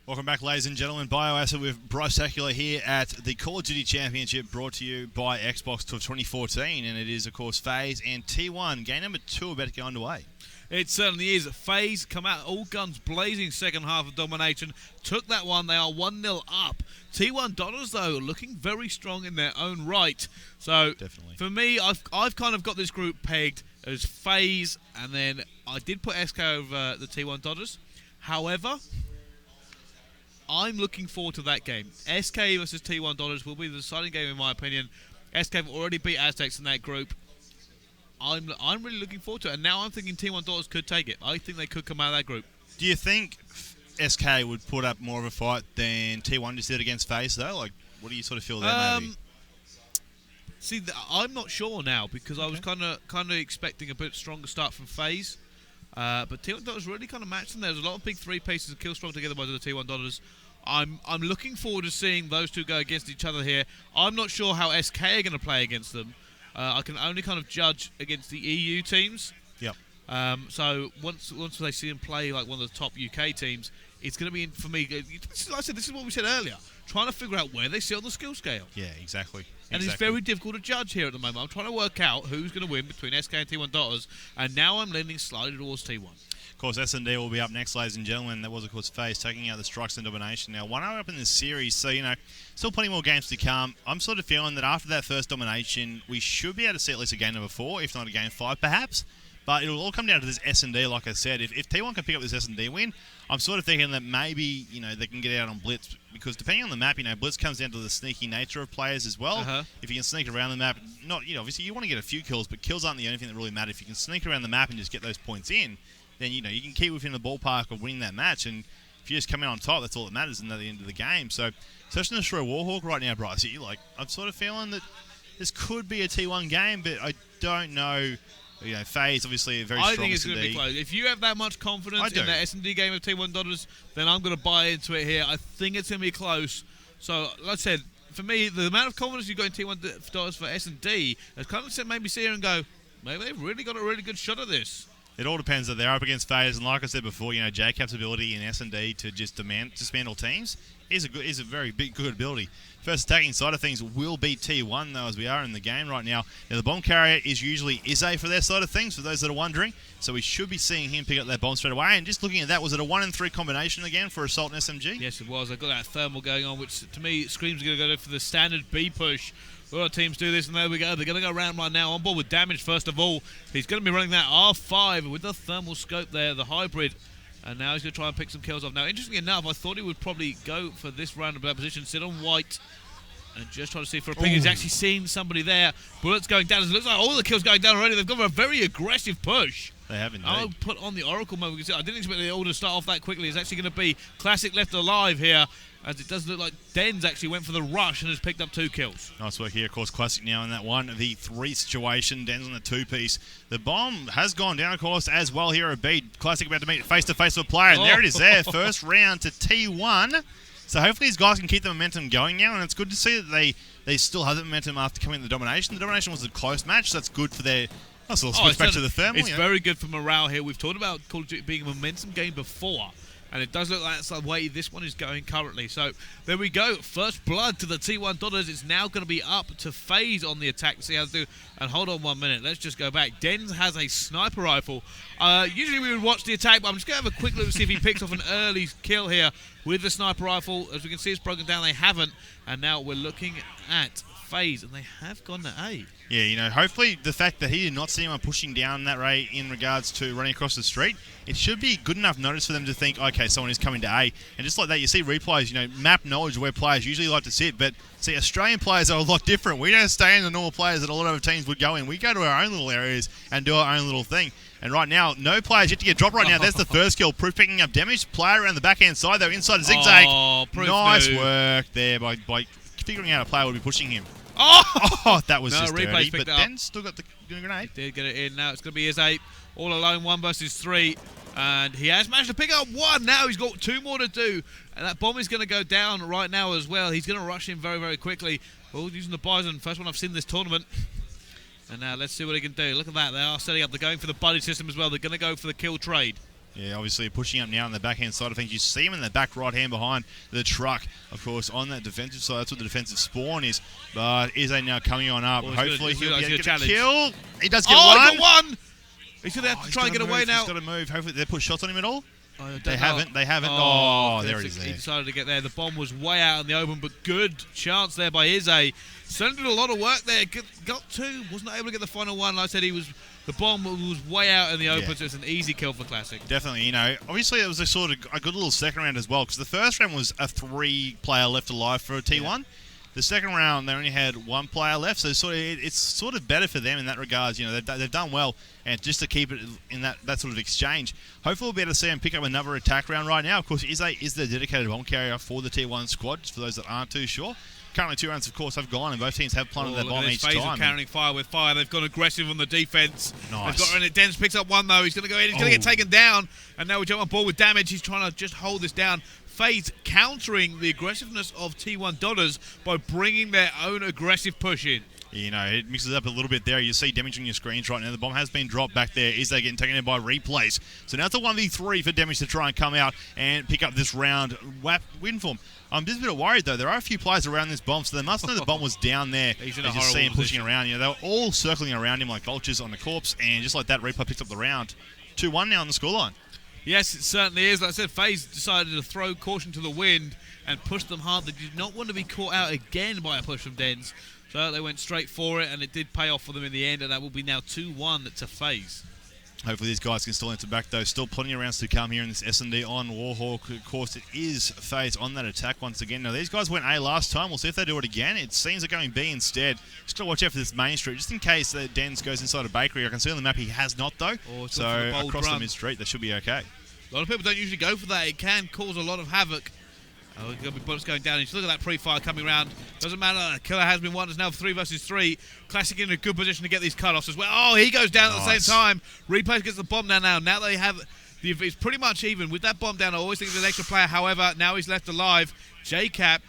Welcome back, ladies and gentlemen. Bioacid with Bryce Secular here at the Call of Duty Championship, brought to you by Xbox Tour 2014, and it is, of course, Faze and T1. Game number 2 about to go underway. It certainly is. Faze come out all guns blazing second half of domination. Took that one. They are 1-0 up. T1 Dollars, though, looking very strong in their own right. So, Definitely. For me, I've kind of got this group pegged as Faze, and then I did put SK over the T1 Dollars. However, I'm looking forward to that game. SK versus T1 Dollars will be the deciding game in my opinion. SK have already beat Aztecs in that group. I'm really looking forward to it, and now I'm thinking T1 Dollars could take it. I think they could come out of that group. Do you think SK would put up more of a fight than T1 just did against Faze, though? Like, what do you sort of feel there, maybe? See, I'm not sure now, because I was kind of expecting a bit stronger start from Faze. But T1 Dollars really kind of matched them. There's a lot of big three pieces of kill strong together by the T1 Dollars. I'm looking forward to seeing those two go against each other here. I'm not sure how SK are going to play against them. I can only kind of judge against the EU teams. Yep. So once they see them play like one of the top UK teams, it's going to be, for me, like I said, this is what we said earlier, trying to figure out where they sit on the skill scale. Yeah, exactly. And it's very difficult to judge here at the moment. I'm trying to work out who's going to win between SK and T1 Dollars, and now I'm leaning slightly towards T1. Of course, S&D will be up next, ladies and gentlemen. That was, of course, Faze taking out the Strikes and Domination. Now, 1-0 up in this series, so, still plenty more games to come. I'm sort of feeling that after that first domination, we should be able to see at least a game number 4, if not a game 5, perhaps. But it'll all come down to this S&D, like I said. If T1 can pick up this S&D win, I'm sort of thinking that maybe, they can get out on Blitz, because depending on the map, Blitz comes down to the sneaky nature of players as well. If you can sneak around the map, obviously you want to get a few kills, but kills aren't the only thing that really matter. If you can sneak around the map and just get those points in, then, you can keep within the ballpark of winning that match, and if you just come out on top, that's all that matters at the end of the game. So, especially in the Shrew Warhawk right now, Bryce, I'm sort of feeling that this could be a T1 game, but I don't know. Faze, obviously, a very strong I think it's S&D. going to be close. If you have that much confidence in that S&D game of T1 Dollars, then I'm going to buy into it here. I think it's going to be close. So, like I said, for me, the amount of confidence you've got in T1 Dollars for S&D has kind of made me see here and go, maybe they've really got a really good shot at this. It all depends that they're up against Faze, and like I said before, JCap's ability in S&D to just dismantle teams is a very good ability. First attacking side of things will be T1, though, as we are in the game right now. Now, the bomb carrier is usually Izzy for their side of things, for those that are wondering. So we should be seeing him pick up that bomb straight away. And just looking at that, was it a 1-3 combination again for Assault and SMG? Yes, it was. They've got that thermal going on, which to me screams going to go for the standard B push. A lot of teams do this, and there we go. They're going to go around right now. On board with damage, first of all. He's going to be running that R5 with the thermal scope there, the hybrid. And now he's going to try and pick some kills off. Now, interestingly enough, I thought he would probably go for this roundabout position, sit on white, and just try to see for a pick. He's actually seen somebody there. Bullets going down. It looks like all the kills going down already. They've got a very aggressive push. They have indeed. I'll put on the Oracle mode. I didn't expect the order to start off that quickly. It's actually going to be Classic left alive here, as it does look like Dens actually went for the rush and has picked up 2 kills. Nice work here, of course. Classic now in that 1v3 situation. Dens on the 2-piece. The bomb has gone down, of course, as well here at B. Classic about to meet face-to-face with a player, and there it is there. First round to T1. So hopefully these guys can keep the momentum going now, and it's good to see that they still have the momentum after coming in the domination. The domination was a close match, so that's good for their... Nice little switch back to the thermal. It's very good for morale here. We've talked about Call of Duty being a momentum game before, and it does look like that's the way this one is going currently. So there we go. First blood to the T1 Dollars. It's now going to be up to Faze on the attack to see how to do. And hold on 1 minute. Let's just go back. Dens has a sniper rifle. Usually we would watch the attack, but I'm just going to have a quick look to see if he picks off an early kill here with the sniper rifle. As we can see, it's broken down. They haven't. And now we're looking at Faze, and they have gone to A. Yeah, hopefully the fact that he did not see anyone pushing down that Ray in regards to running across the street, it should be good enough notice for them to think, okay, someone is coming to A. And just like that, you see replays, map knowledge where players usually like to sit, but see, Australian players are a lot different. We don't stay in the normal players that a lot of teams would go in. We go to our own little areas and do our own little thing. And right now, no players yet to get dropped right now. There's the first kill. Proof picking up damage. Player around the backhand side, though, inside the zigzag. Nice work there by figuring out a player would be pushing him. Oh, that was just dirty, but then still got the grenade. Did get it in. Now it's going to be his 8. All alone, 1 versus 3. And he has managed to pick up 1. Now he's got 2 more to do. And that bomb is going to go down right now as well. He's going to rush in very, very quickly. Oh, using the Bison. First one I've seen this tournament. And now let's see what he can do. Look at that. They are setting up. They're going for the buddy system as well. They're going to go for the kill trade. Yeah, obviously pushing up now on the backhand side of things. You see him in the back right hand behind the truck, of course, on that defensive side. That's what the defensive spawn is. But Izzy now coming on up. Hopefully he'll be able to get a kill. He does get one. He got one! He's going to have to try and get away now. He's got to move. Hopefully they put shots on him at all. They haven't. haven't. Oh, there it is. He decided to get there. The bomb was way out in the open, but good chance there by Izzy. Certainly did a lot of work there. Got two. Wasn't able to get the final one. Like I said, the bomb was way out in the open, so it's an easy kill for Classic. Definitely. Obviously it was a good little second round as well, because the first round was a 3-player left alive for a T1. Yeah. The second round, they only had 1 player left, so it's sort of better for them in that regards. They've done well, and just to keep it in that sort of exchange. Hopefully we'll be able to see them pick up another attack round right now. Of course, Izzy is the dedicated bomb carrier for the T1 squad, just for those that aren't too sure. Currently 2 rounds, of course, have gone, and both teams have planted their bomb each time. Countering fire with fire. They've gone aggressive on the defense. Nice. They've got in it. Denz picks up one, though. He's going to go in. He's going to get taken down, and now we jump on board with damage. He's trying to just hold this down. Faze countering the aggressiveness of T1 Dodders by bringing their own aggressive push in. It mixes up a little bit there. You see damage on your screens right now. The bomb has been dropped back there. Is they getting taken in by replays? So now it's a 1v3 for damage to try and come out and pick up this round. Win for them. I'm just a bit worried, though. There are a few players around this bomb, so they must know the bomb was down there. He's in a horrible see him pushing position. around. They were all circling around him like vultures on the corpse, and just like that, replay picks up the round. 2-1 now on the scoreline. Yes, it certainly is. Like I said, Faze decided to throw caution to the wind and push them hard. They did not want to be caught out again by a push from Denz. So they went straight for it, and it did pay off for them in the end, and that will be now 2-1 to Faze. Hopefully these guys can still enter back, though. Still plenty of rounds to come here in this S&D on Warhawk. Of course, it is Faze on that attack once again. Now, these guys went A last time. We'll see if they do it again. It seems they're going B instead. Just got to watch out for this main street, just in case Denz goes inside a bakery. I can see on the map he has not, though. So across the mid-street, they should be okay. A lot of people don't usually go for that. It can cause a lot of havoc. There's going to be bullets going down. You look at that pre-fire coming around. Doesn't matter. Killer has been won. It's now 3 versus 3. Classic in a good position to get these cut-offs as well. Oh, he goes down at the same time. Replays gets the bomb down now. Now they have... It's pretty much even. With that bomb down, I always think there's an extra player. However, now he's left alive. JCap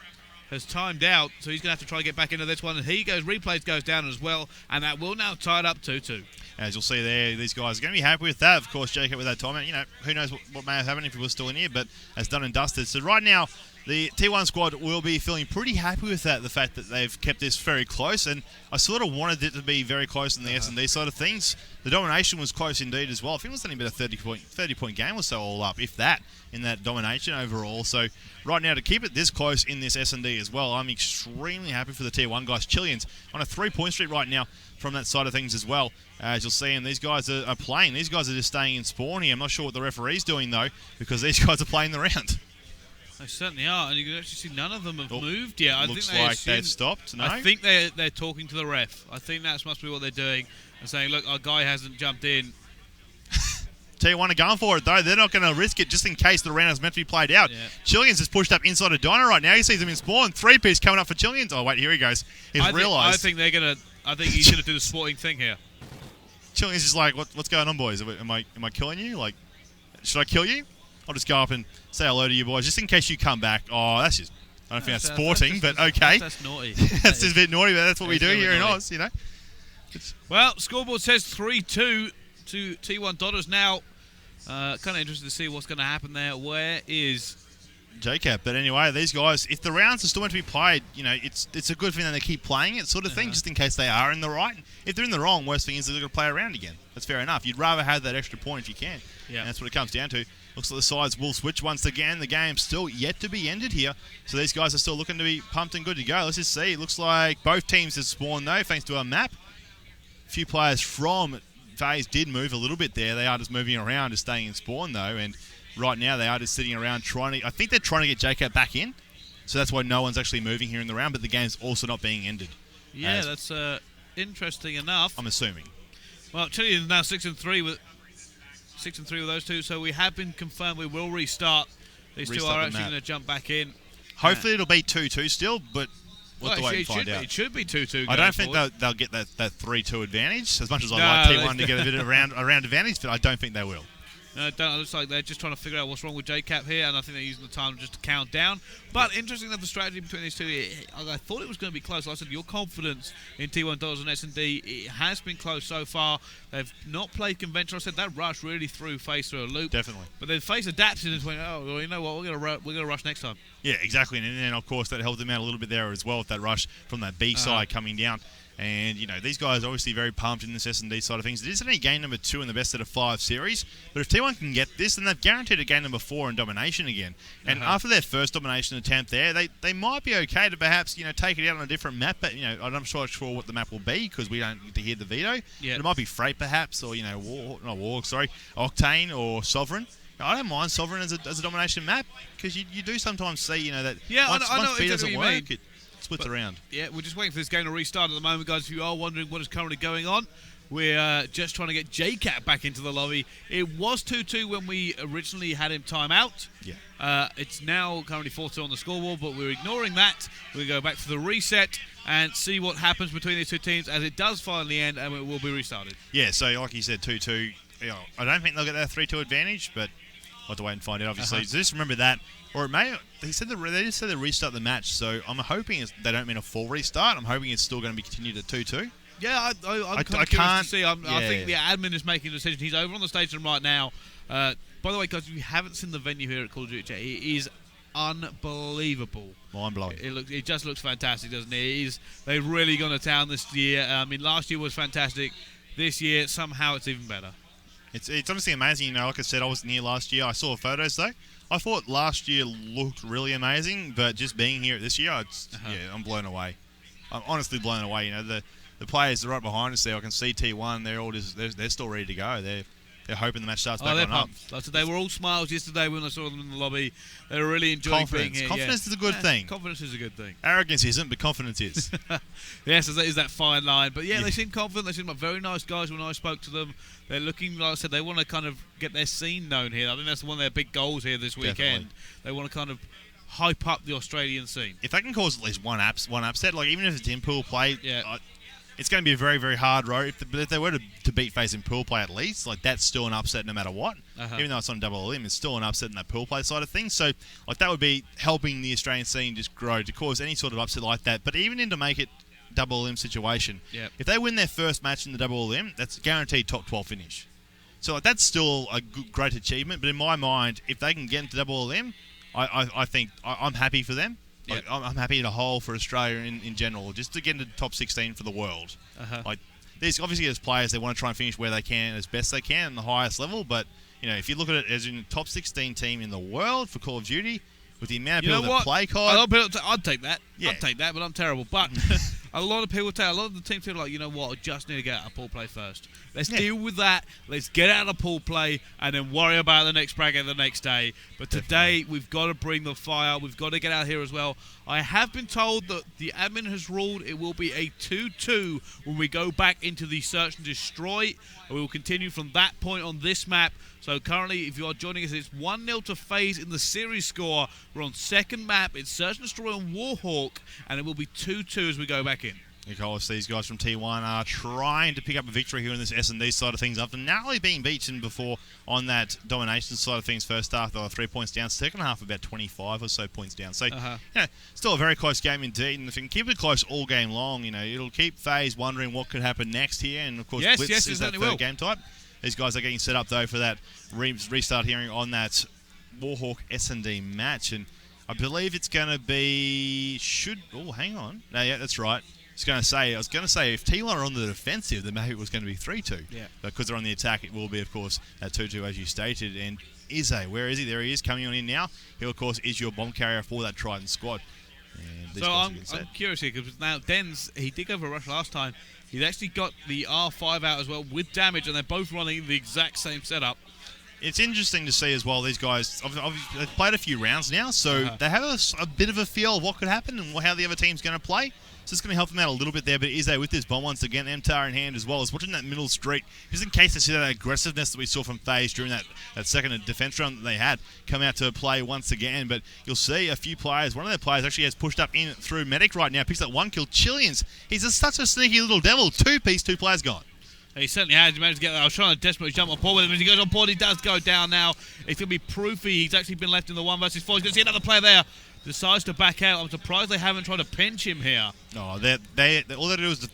has timed out, so he's going to have to try to get back into this one. And Replays goes down as well. And that will now tie it up 2-2. As you'll see there, these guys are going to be happy with that. Of course, JCap with that timeout. Who knows what may have happened if he was still in here, but it's done and dusted. So right now, the T1 squad will be feeling pretty happy with that, the fact that they've kept this very close, and I sort of wanted it to be very close in the S&D side of things. The domination was close indeed as well. I think it was only about a 30-point game or so all up, if that, in that domination overall. So right now, to keep it this close in this S&D as well, I'm extremely happy for the T1 guys. Chileans on a 3-point streak right now from that side of things as well. As you'll see, and these guys are playing. These guys are just staying in spawn here. I'm not sure what the referee's doing, though, because these guys are playing the round. They certainly are, and you can actually see none of them have moved yet. Looks like they've stopped. No? I think they're talking to the ref. I think that must be what they're doing and saying, look, our guy hasn't jumped in. T1 are going for it, though. They're not going to risk it just in case the round is meant to be played out. Yeah. Chileans has pushed up inside a diner right now. He sees them in spawn. 3-piece coming up for Chileans. Oh, wait, here he goes. He's realised. I think he's going to do the sporting thing here. Chileans is like, what's going on, boys? Am I killing you? Like, should I kill you? I'll just go up and say hello to you boys, just in case you come back. Oh, that's just... I don't think that's sporting, but okay. That's naughty. That's just a bit naughty, but that's what we do here in Oz, Well, scoreboard says 3-2 to T1 Dodders now. Kind of interested to see what's going to happen there. Where is JCap? But anyway, these guys, if the rounds are still meant to be played, it's a good thing that they keep playing it, sort of thing, just in case they are in the right. If they're in the wrong, worst thing is they're going to play around again. That's fair enough. You'd rather have that extra point if you can. Yeah. And that's what it comes down to. Looks like the sides will switch once again. The game's still yet to be ended here. So these guys are still looking to be pumped and good to go. Let's just see. It looks like both teams have spawned, though, thanks to our map. A few players from Faze did move a little bit there. They are just moving around, just staying in spawn, though. And right now they are just sitting around trying to... I think they're trying to get JCap back in. So that's why no one's actually moving here in the round. But the game's also not being ended. Yeah, that's interesting enough. I'm assuming. Well, Chile is now 6-3 with... 6-3 with those two, so we have been confirmed we will restart. These two are actually going to jump back in. Hopefully it'll be 2-2 still, but we'll have to wait and find out. It should be 2-2. I don't think they'll get that 3-2 advantage, as much as I'd like T1 to get a bit of a round advantage, but I don't think they will. It looks like they're just trying to figure out what's wrong with JCap here, and I think they're using the time just to count down. But interesting enough, the strategy between these two, I thought it was going to be close. Like I said, your confidence in T1 Dollars and S&D, it has been close so far. They've not played conventional. I said that rush really threw Faze through a loop. Definitely. But then Faze adapted and went, oh, well, you know what, we're going to rush next time. Yeah, exactly. And then, of course, that helped them out a little bit there as well with that rush from that B side coming down. And, you know, these guys are obviously very pumped in this S&D side of things. It is only game number 2 in the best out of 5 series. But if T1 can get this, then they've guaranteed a game number 4 in domination again. And after their first domination attempt there, they might be okay to perhaps, you know, take it out on a different map. But, you know, I'm not sure what the map will be because we don't get to hear the veto. Yeah. But it might be Freight perhaps, or, you know, Octane or Sovereign. I don't mind Sovereign as a domination map because you do sometimes see, you know, that once B doesn't work, it splits around. Yeah, we're just waiting for this game to restart at the moment, guys. If you are wondering what is currently going on, we're just trying to get JCap back into the lobby. It was 2-2 when we originally had him time out. Yeah. It's now currently 4-2 on the scoreboard, but we're ignoring that. We'll go back to the reset and see what happens between these two teams as it does finally end and it will be restarted. Yeah, so like you said, 2-2. You know, I don't think they'll get that 3-2 advantage, but we'll have to wait and find out, obviously. So just remember that. Or it may, they just said they restart the match, so I'm hoping they don't mean a full restart. I'm hoping it's still going to be continued at 2-2. Yeah, I'm kind of curious to see. I think the admin is making a decision. He's over on the station right now. By the way, guys, if you haven't seen the venue here at Call of Duty, it is unbelievable. Mind-blowing. It just looks fantastic, doesn't it? They've really gone to town this year. I mean, last year was fantastic. This year, somehow, it's even better. It's honestly amazing. You know, like I said, I wasn't here last year. I saw photos, though. I thought last year looked really amazing, but just being here this year, I'm blown away. I'm honestly blown away. You know, the players are right behind us there. I can see T1. They're still ready to go. They're hoping the match starts back on up. Like they were all smiles yesterday when I saw them in the lobby. They were really enjoying being here. Confidence is a good thing. Confidence is a good thing. Arrogance isn't, but confidence is. Yes, that is that fine line. But yeah, they seem confident. They seem like very nice guys when I spoke to them. They're looking, like I said, they want to kind of get their scene known here. I think that's one of their big goals here this weekend. Definitely. They want to kind of hype up the Australian scene. If they can cause at least one upset, like even if it's in pool play, it's going to be a very, very hard road. If they were to beat Faze in pool play at least, like that's still an upset no matter what. Even though it's on double limb, it's still an upset in that pool play side of things. So like that would be helping the Australian scene just grow to cause any sort of upset like that. But even in to make it double limb situation, if they win their first match in the double limb, that's guaranteed top 12 finish. So like, that's still a great achievement. But in my mind, if they can get into double limb, I think I'm happy for them. Like, I'm happy in a whole for Australia in general, just to get into the top 16 for the world. Like, obviously as players, they want to try and finish where they can as best they can, the highest level. But you know, if you look at it as in the top 16 team in the world for Call of Duty, with the amount of people that play CoD, I'd take that. I'd take that, but I'm terrible. But a lot of the teams feel like, you know what, I just need to get out of pool play first. Let's deal with that. Let's get out of pool play and then worry about the next bracket the next day. But today, we've got to bring the fire. We've got to get out here as well. I have been told that the admin has ruled it will be a 2-2 when we go back into the search and destroy. And we will continue from that point on this map. So currently, if you are joining us, it's 1-0 to Faze in the series score. We're on second map. It's Search and Destroy on Warhawk, and it will be 2-2 as we go back in. Of course, these guys from T1 are trying to pick up a victory here in this S&D side of things after narrowly being beaten before on that domination side of things. First half, they were 3 points down. Second half, about 25 or so points down. So, still a very close game indeed. And if you can keep it close all game long, you know, it'll keep Faze wondering what could happen next here. And, of course, Blitz is that third game type. These guys are getting set up, though, for that restart hearing on that Warhawk S&D match. And I believe it's going to be... Oh, hang on. No, yeah, that's right. I was going to say, if T1 are on the defensive, then maybe it was going to be 3-2. Yeah. But because they're on the attack, it will be, of course, at 2-2, as you stated. And Izze, where is he? There he is, coming on in now. He, of course, is your bomb carrier for that Trident squad. So I'm curious here, because now Dens, he did go for a rush last time. He's actually got the R5 out as well with damage, and they're both running the exact same setup. It's interesting to see as well, these guys, they've played a few rounds now, so they have a bit of a feel of what could happen and how the other team's going to play. So it's going to help them out a little bit there, but Izze with this bomb once again, MTAR in hand as well, is watching that middle street, just in case they see that aggressiveness that we saw from Faze during that second defense round that they had come out to play once again. But you'll see a few players, one of their players actually has pushed up in through Medic right now, picks up one kill. Chillians, he's such a sneaky little devil. 2 players gone. He certainly has. He managed to get there. I was trying to desperately jump on board with him. As he goes on board, he does go down now. It's going to be Proofy. He's actually been left in the 1 versus 4. He's going to see another player there. Decides to back out. I'm surprised they haven't tried to pinch him here. Oh, all they do is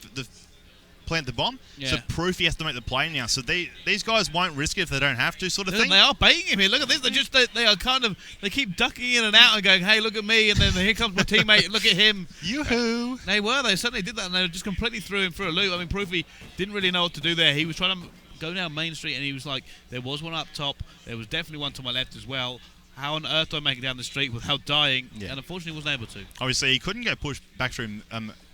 plant the bomb. Yeah. So Proofy has to make the play now. So these guys won't risk it if they don't have to, sort of thing. They are baiting him here. Look at this. They keep ducking in and out and going, hey, look at me. And then here comes my teammate. Look at him. Yoo-hoo. They certainly did that. And they just completely threw him through a loop. I mean, Proofy didn't really know what to do there. He was trying to go down Main Street and he was like, there was one up top. There was definitely one to my left as well. How on earth do I make it down the street without dying? Yeah. And unfortunately wasn't able to. Obviously, he couldn't go push back through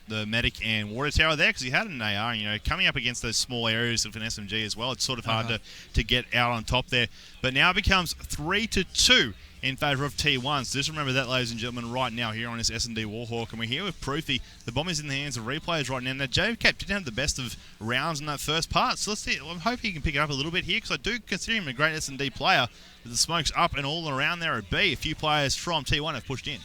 the medic and water tower there because he had an AR. You know, coming up against those small areas of an SMG as well, it's sort of hard to get out on top there. But now it becomes 3-2 in favour of T1. So just remember that, ladies and gentlemen, right now here on this S&D Warhawk. And we're here with Proofy. The bomb is in the hands of replayers right now. Now, JCap didn't have the best of rounds in that first part. So let's see. I'm hoping he can pick it up a little bit here because I do consider him a great S&D player. The smoke's up and all around there at B. A few players from T1 have pushed in.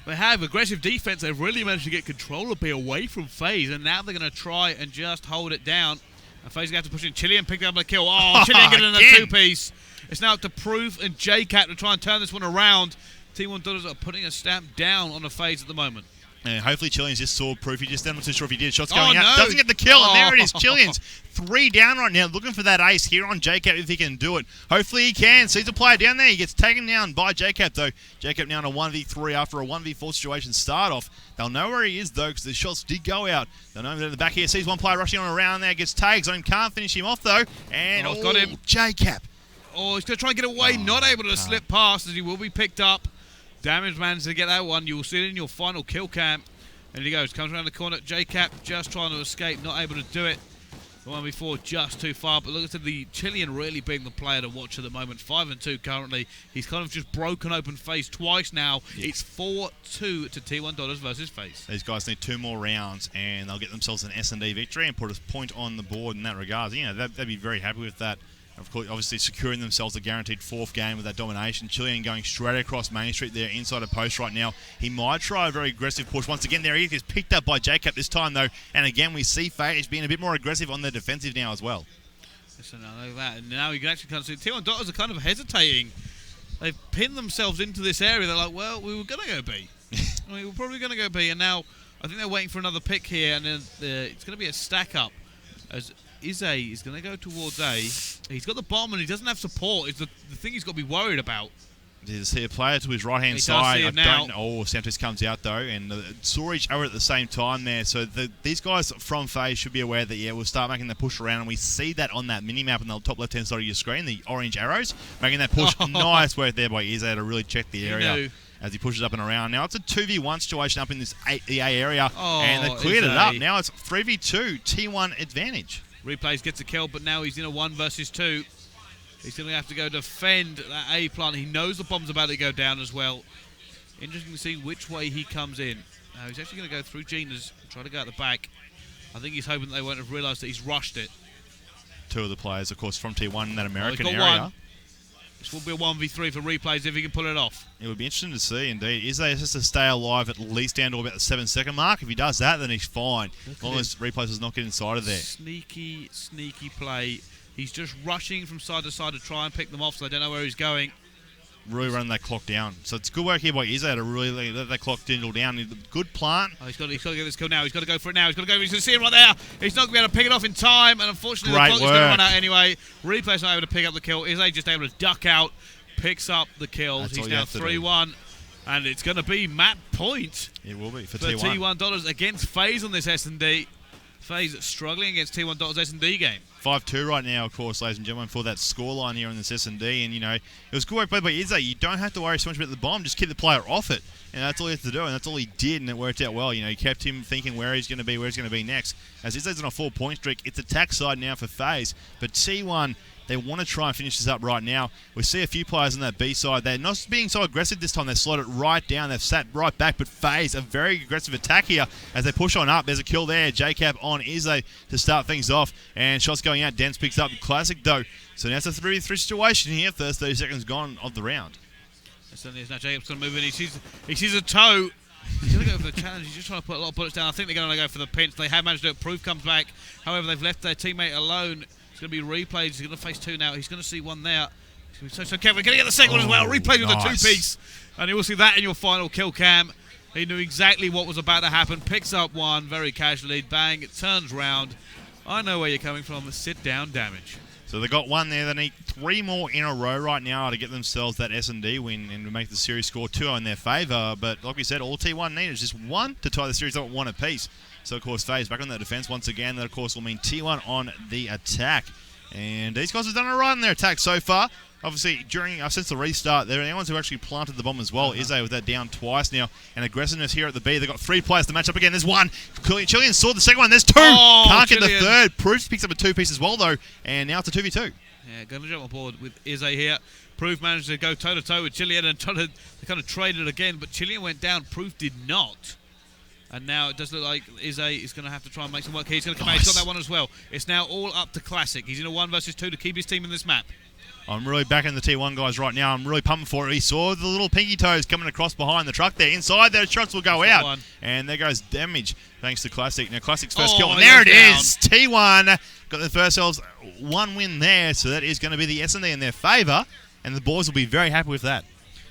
They have aggressive defense. They've really managed to get control of B away from Faze, and now they're going to try and just hold it down. And Faze is going to have to push in. Chilean picked up a kill. Oh, Chilean getting a two-piece. It's now up to Proof and JCat to try and turn this one around. T1 Dollars are putting a stamp down on the Faze at the moment. And hopefully Chilean's just saw Proofy just then. I'm not too sure if he did. Shots going out. Doesn't get the kill. And there it is. Chilean's 3 down right now. Looking for that ace here on JCap if he can do it. Hopefully he can. Sees a player down there. He gets taken down by JCap though. JCap now in a 1v3 after a 1v4 situation start off. They'll know where he is though because the shots did go out. They'll know him in the back here. Sees one player rushing on around there. Gets tagged. Zone can't finish him off though. And got him. JCap. Oh, he's going to try and get away. Not able to slip past as he will be picked up. Damage managed to get that one. You will see it in your final kill cam. And he goes, comes around the corner. JCap just trying to escape, not able to do it. The one before just too far. But look at the Chilean really being the player to watch at the moment. 5-2 currently. He's kind of just broken open Faze twice now. Yeah. It's 4-2 to T1 Dollars versus Faze. These guys need 2 more rounds and they'll get themselves an S&D victory and put a point on the board in that regard. You know, they'd be very happy with that. Of course, obviously securing themselves a guaranteed 4th game with that domination. Chilean going straight across Main Street there inside a post right now. He might try a very aggressive push. Once again, there he is picked up by JCap this time though. And again, we see Faze being a bit more aggressive on the defensive now as well. Listen, I know that. And now you can actually kind of see T1 Dollars are kind of hesitating. They've pinned themselves into this area. They're like, well, we were going to go B. I mean, we're probably going to go B. And now I think they're waiting for another pick here. And then it's going to be a stack up as Ize is going to go towards A. He's got the bomb and he doesn't have support. It's the thing he's got to be worried about. There's a player to his right-hand side. Santos comes out though, and saw each other at the same time there. So these guys from Faze should be aware that, yeah, we'll start making the push around, and we see that on that mini-map on the top left-hand side of your screen, the orange arrows, making that push. Nice work there by Ize to really check the area as he pushes up and around. Now it's a 2v1 situation up in this A area, and they cleared it up. Now it's 3v2, T1 advantage. Replays gets a kill, but now he's in a 1 versus 2. He's going to have to go defend that A plant. He knows the bomb's about to go down as well. Interesting to see which way he comes in. Now he's actually going to go through Gina's and try to go out the back. I think he's hoping they won't have realised that he's rushed it. 2 of the players, of course, from T1 in that American area. One. This will be a 1v3 for Replays if he can pull it off. It would be interesting to see, indeed. Is there just to stay alive at least down to about the 7-second mark? If he does that, then he's fine. As long as Replays does not get inside of there. Sneaky, sneaky play. He's just rushing from side to side to try and pick them off, so I don't know where he's going. Really running that clock down. So it's good work here by Ize to really let that clock dwindle down. Good plant. Oh, he's got to get this kill now. He's got to go for it now. He's going to see him right there. He's not going to be able to pick it off in time, and unfortunately the clock is going to run out anyway. Replay's not able to pick up the kill. Ize just able to duck out, picks up the kills. He's now 3-1. And it's going to be map point. It will be for T1 Dollars against Faze on this S&D. Faze struggling against T1 Dollars S&D game. 5-2 right now, of course, ladies and gentlemen, for that scoreline here on this S&D. And, you know, it was good work played by Ize. You don't have to worry so much about the bomb. Just keep the player off it. And that's all he has to do, and that's all he did, and it worked out well. You know, he kept him thinking where he's going to be next. As Ize's on a 4-point streak, it's attack side now for Faze. But T1, they want to try and finish this up right now. We see a few players on that B side. They're not being so aggressive this time. They've slowed it right down. They've sat right back. But Faze, a very aggressive attack here as they push on up. There's a kill there. JCap on Ize to start things off. And shots going out. Dents picks up. Classic though. So now it's a 3v3 situation here. First 30 seconds gone of the round. Certainly is now. Jacob's going to move in. He sees a toe. He's going to to go for the challenge. He's just trying to put a lot of bullets down. I think they're going to go for the pinch. They have managed to do it. Proof comes back. However, they've left their teammate alone. It's going to be replayed. He's going to face two now. He's going to see one there. He's going to be so careful. He's going to get the second one as well. Replayed with a two-piece. And you will see that in your final kill cam. He knew exactly what was about to happen. Picks up one very casually. Bang. It turns round. I know where you're coming from. Sit down damage. So they got one there. They need 3 more in a row right now to get themselves that S&D win and to make the series score 2-0 in their favour. But like we said, all T1 need is just one to tie the series up at 1 apiece. So, of course, Faze back on the defence once again. That, of course, will mean T1 on the attack. And these guys have done all right in their attack so far. Obviously, since the restart, they're the ones who actually planted the bomb as well. Izzy with that down twice now. And aggressiveness here at the B. They've got 3 players to match up again. There's one. Chilean saw the second one. There's 2. Can't get the third. Proof picks up a 2-piece as well, though. And now it's a 2v2. Yeah, going to jump on board with Izzy here. Proof managed to go toe-to-toe with Chilean and they kind of traded again. But Chilean went down. Proof did not. And now it does look like Izzy is going to have to try and make some work here. He's going to come out. He's got that one as well. It's now all up to Classic. He's in a 1 versus 2 to keep his team in this map. I'm really backing the T1 guys right now. I'm really pumping for it. He saw the little pinky toes coming across behind the truck there. Inside, those shots will go out. And there goes damage thanks to Classic. Now, Classic's first kill. And there it is. T1 got the first themselves 1 win there. So that is going to be the S&D in their favour. And the boys will be very happy with that.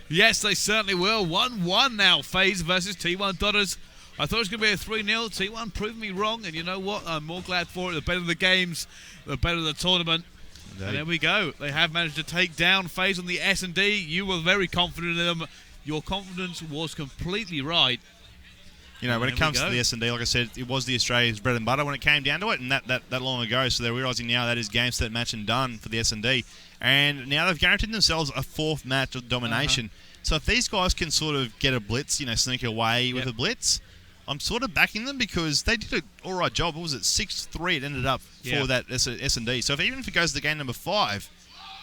Yes, they certainly will. 1-1 now. Faze versus T1 Dotters. I thought it was going to be a 3-0. T1 proved me wrong. And you know what? I'm more glad for it. The better the games, the better the tournament. And there we go. They have managed to take down Faze on the S&D. You were very confident in them. Your confidence was completely right. You know, when it comes to the S&D, like I said, it was the Australia's bread and butter when it came down to it, and that long ago. So they're realising now that is game, set, match, and done for the S&D. And now they've guaranteed themselves a 4th match of domination. So if these guys can sort of get a blitz, sneak away with a blitz, I'm sort of backing them because they did an all right job. What was it? 6-3 it ended up for that S&D. So even if it goes to game number 5,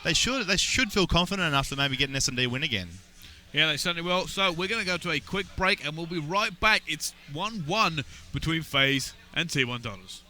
they should feel confident enough to maybe get an S&D win again. Yeah, they certainly will. So we're going to go to a quick break and we'll be right back. It's 1-1 between Faze and T1 Dollars.